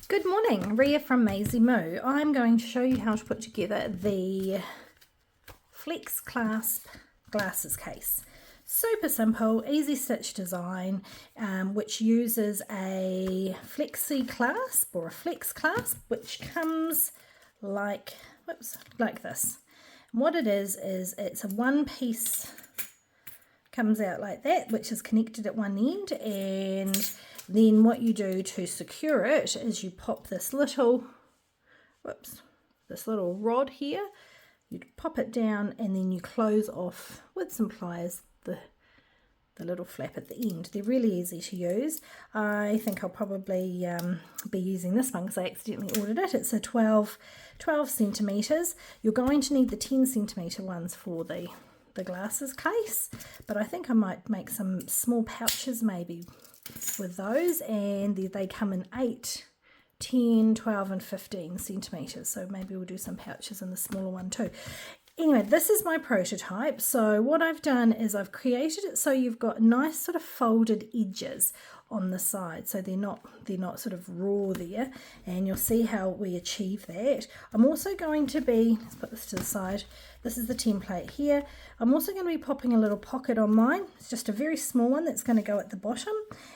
Good morning, Ria from Maisie Moo. I'm going to show you how to put together the Flex Clasp Glasses Case. Super simple, easy stitch design, which uses a flexi clasp or a flex clasp, which comes like this. And what it is it's a one piece, comes out like that, which is connected at one end, and then what you do to secure it is you pop this little rod here, you pop it down, and then you close off with some pliers the little flap at the end. They're really easy to use. I think I'll probably be using this one because I accidentally ordered it. It's a 12 centimetres. You're going to need the 10 centimetre ones for the glasses case, but I think I might make some small pouches maybe with those, and they come in 8, 10, 12 and 15 centimetres, so maybe we'll do some pouches in the smaller one too. Anyway, this is my prototype. So what I've done is I've created it so you've got nice sort of folded edges on the side, so they're not sort of raw there, and you'll see how we achieve that. I'm also going to be, let's put this to the side, this is the template here. I'm also going to be popping a little pocket on mine. It's just a very small one that's going to go at the bottom,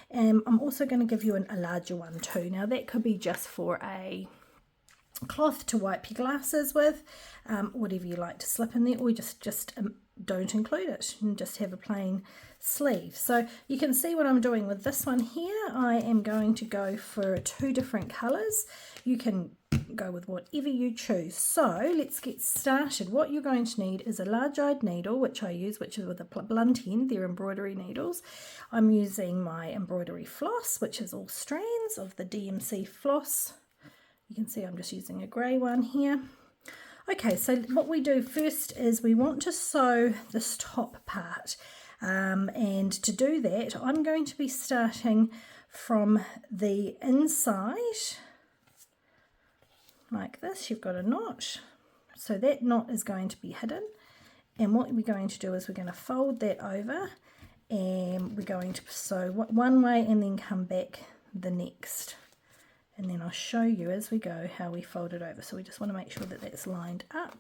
and I'm also going to give you a larger one too. Now that could be just for a cloth to wipe your glasses with, whatever you like to slip in there, or just don't include it and just have a plain sleeve. So you can see what I'm doing with this one here. I am going to go for 2 different colours. You can go with whatever you choose. So let's get started. What you're going to need is a large-eyed needle, which I use, which is with a blunt end. They're embroidery needles. I'm using my embroidery floss, which is all strands of the DMC floss. You can see I'm just using a grey one here. Okay, so what we do first is we want to sew this top part, and to do that I'm going to be starting from the inside like this. You've got a knot, so that knot is going to be hidden, and what we're going to do is we're going to fold that over, and we're going to sew one way and then come back the next. And then I'll show you as we go how we fold it over. So we just want to make sure that that's lined up.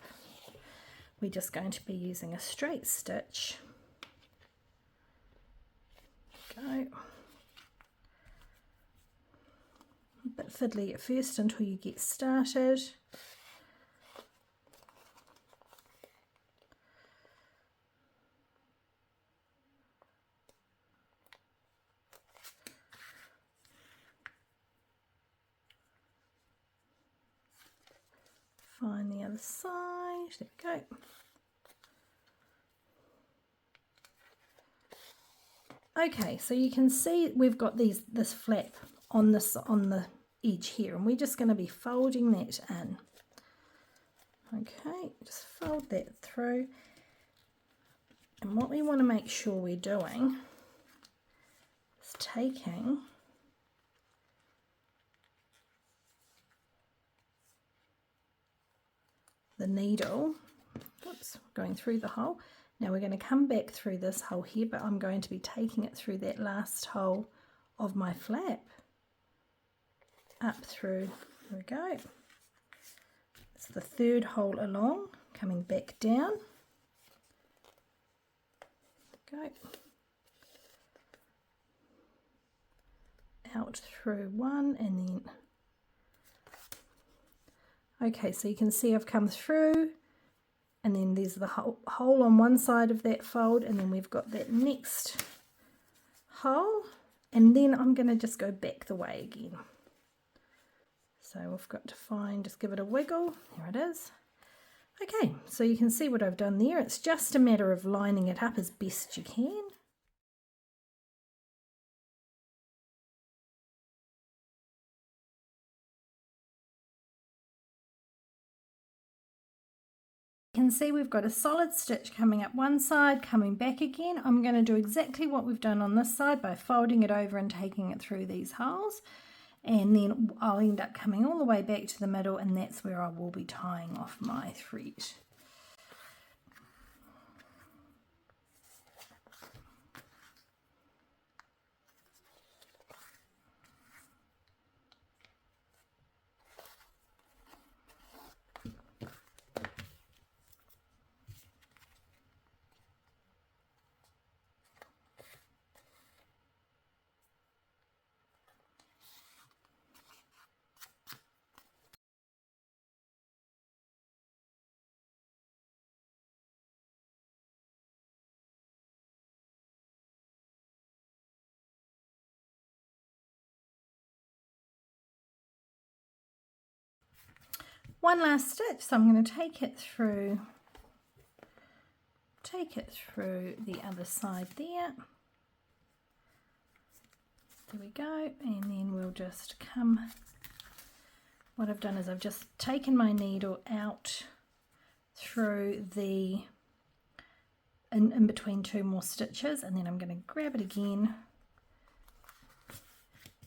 We're just going to be using a straight stitch. Go. A bit fiddly at first until you get started. Find the other side, there we go. Okay, so you can see we've got this flap on the edge here, and we're just going to be folding that in. Okay, just fold that through, and what we want to make sure we're doing is taking the needle, going through the hole. Now we're going to come back through this hole here, but I'm going to be taking it through that last hole of my flap, up through, there we go. It's the 3rd hole along, coming back down. Go. Out through one, and then okay, so you can see I've come through, and then there's the hole on one side of that fold, and then we've got that next hole, and then I'm going to just go back the way again. So we've got to find, just give it a wiggle, there it is. Okay, so you can see what I've done there. It's just a matter of lining it up as best you can. You can see we've got a solid stitch coming up one side, coming back again. I'm going to do exactly what we've done on this side by folding it over and taking it through these holes, and then I'll end up coming all the way back to the middle, and that's where I will be tying off my thread. One last stitch, so I'm going to take it through the other side there. There we go, and then we'll just come, what I've done is I've just taken my needle out through the, in between two more stitches, and then I'm going to grab it again,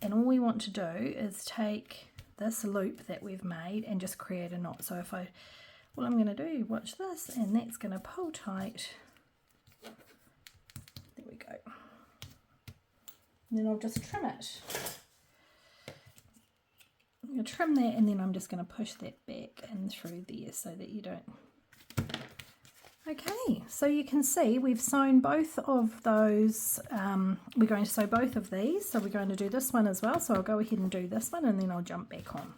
and all we want to do is take this loop that we've made and just create a knot. So if all I'm going to do, watch this, and that's going to pull tight. There we go. And then I'll just trim it. I'm going to trim that, and then I'm just going to push that back in through there so that you don't. Okay, so you can see we've sewn both of those. We're going to sew both of these, so we're going to do this one as well. So I'll go ahead and do this one, and then I'll jump back on.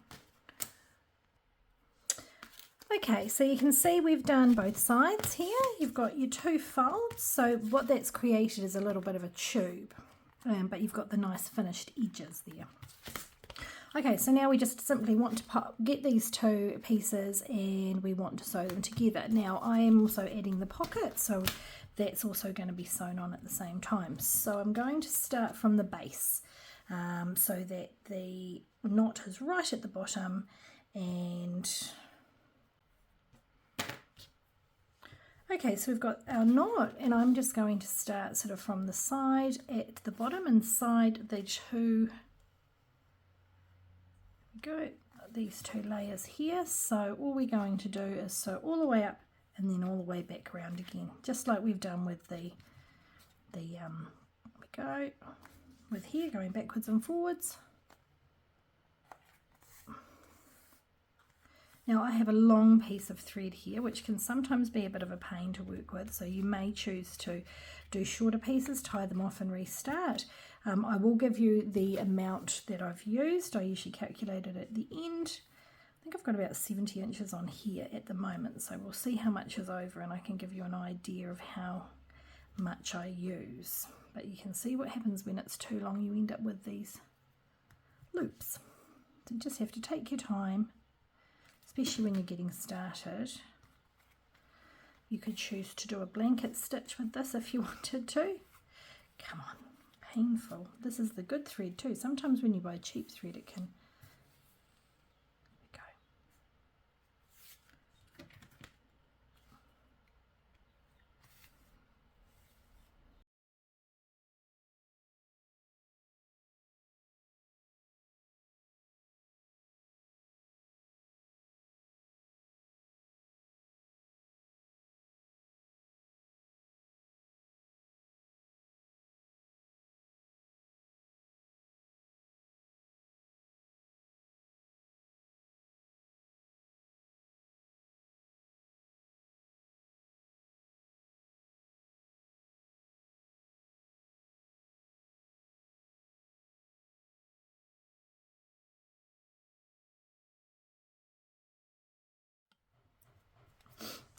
Okay, so you can see we've done both sides here. You've got your two folds, so what that's created is a little bit of a tube, but you've got the nice finished edges there. Okay, so now we just simply want to get these two pieces and we want to sew them together. Now I am also adding the pocket, so that's also going to be sewn on at the same time. So I'm going to start from the base so that the knot is right at the bottom, and okay, so we've got our knot, and I'm just going to start sort of from the side at the bottom inside the two. Go these two layers here. So all we're going to do is sew all the way up and then all the way back around again, just like we've done with the we go with here, going backwards and forwards. Now I have a long piece of thread here, which can sometimes be a bit of a pain to work with, so you may choose to do shorter pieces, tie them off and restart. I will give you the amount that I've used. I usually calculate it at the end. I think I've got about 70 inches on here at the moment, so we'll see how much is over and I can give you an idea of how much I use. But you can see what happens when it's too long. You end up with these loops. So you just have to take your time, especially when you're getting started. You could choose to do a blanket stitch with this if you wanted to. Come on, painful. This is the good thread too. Sometimes when you buy cheap thread it can.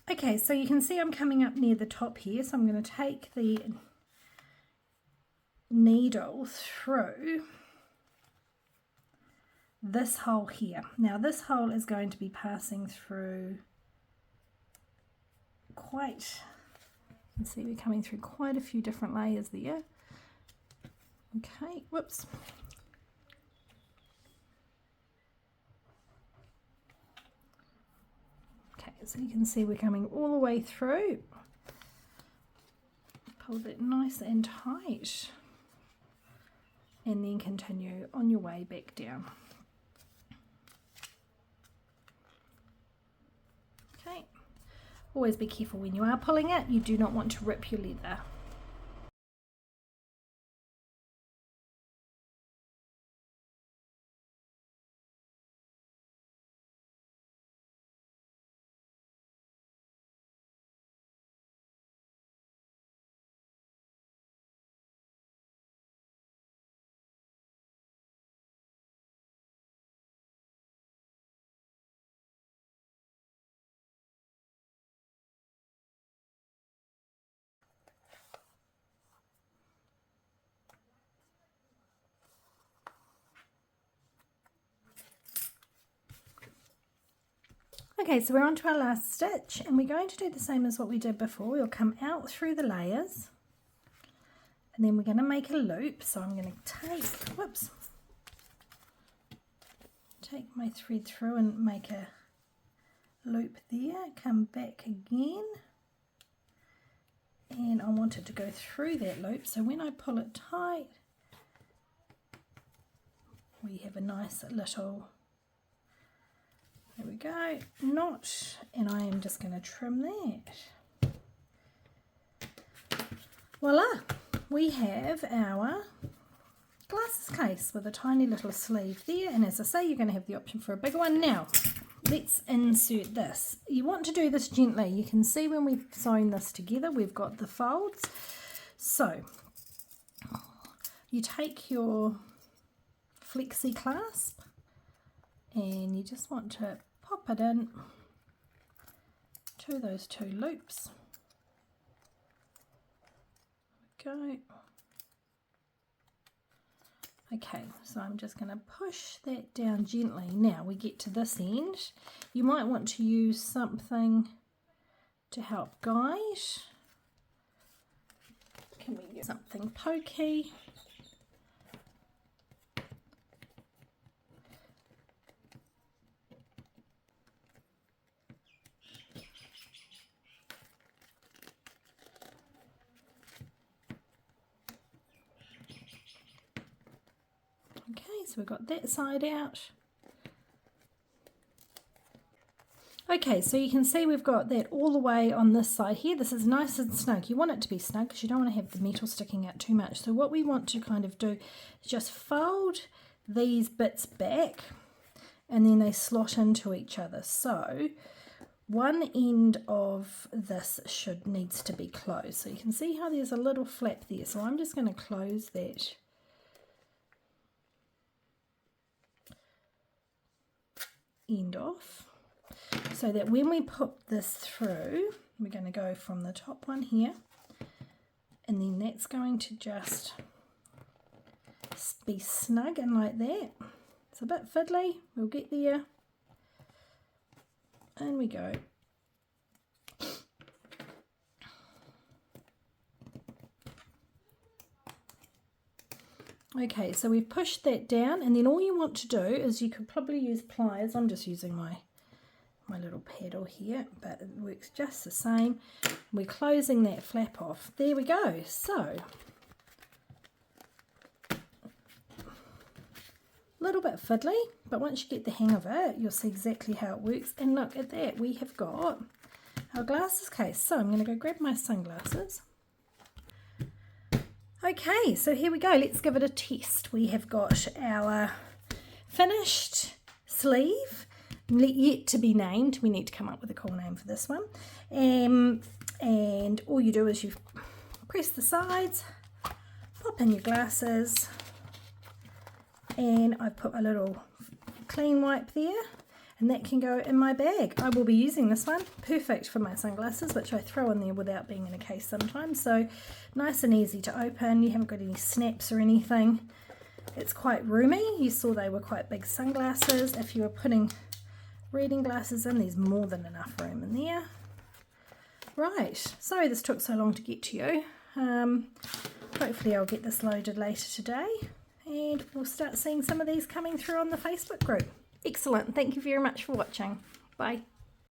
There Okay, so you can see I'm coming up near the top here, so I'm going to take the needle through this hole here. Now this hole is going to be passing through quite, you can see we're coming through quite a few different layers there. Okay, whoops. So you can see we're coming all the way through. Pull that nice and tight, and then continue on your way back down. Okay, always be careful when you are pulling it. You do not want to rip your leather. Okay, so we're on to our last stitch, and we're going to do the same as what we did before. We'll come out through the layers, and then we're going to make a loop. So I'm going to take my thread through and make a loop there, come back again, and I want it to go through that loop, so when I pull it tight we have a nice little, there we go, notch, and I am just going to trim that. Voila, we have our glasses case with a tiny little sleeve there, and as I say, you're going to have the option for a bigger one. Now let's insert this. You want to do this gently. You can see when we've sewn this together we've got the folds. So you take your flexi clasp and you just want to pop it in to those two loops. There we go. Okay, so I'm just going to push that down gently. Now we get to this end. You might want to use something to help guide. Can we use something pokey? Okay, so we've got that side out. Okay, so you can see we've got that all the way on this side here. This is nice and snug. You want it to be snug because you don't want to have the metal sticking out too much. So what we want to kind of do is just fold these bits back and then they slot into each other. So one end of this needs to be closed. So you can see how there's a little flap there. So I'm just going to close that end off, so that when we put this through, we're going to go from the top one here, and then that's going to just be snug and like that. It's a bit fiddly, we'll get there, and we go. Okay, so we've pushed that down, and then all you want to do is, you could probably use pliers. I'm just using my little paddle here, but it works just the same. We're closing that flap off. There we go. So a little bit fiddly, but once you get the hang of it, you'll see exactly how it works. And look at that, we have got our glasses case. So I'm going to go grab my sunglasses. Okay, so here we go. Let's give it a test. We have got our finished sleeve, yet to be named. We need to come up with a cool name for this one. And all you do is you press the sides, pop in your glasses, and I've put a little clean wipe there, and that can go in my bag. I will be using this one, perfect for my sunglasses, which I throw in there without being in a case sometimes. So nice and easy to open. You haven't got any snaps or anything. It's quite roomy. You saw they were quite big sunglasses. If you were putting reading glasses in, there's more than enough room in there. Right, sorry this took so long to get to you. Hopefully I'll get this loaded later today, and we'll start seeing some of these coming through on the Facebook group. Excellent. Thank you very much for watching. Bye.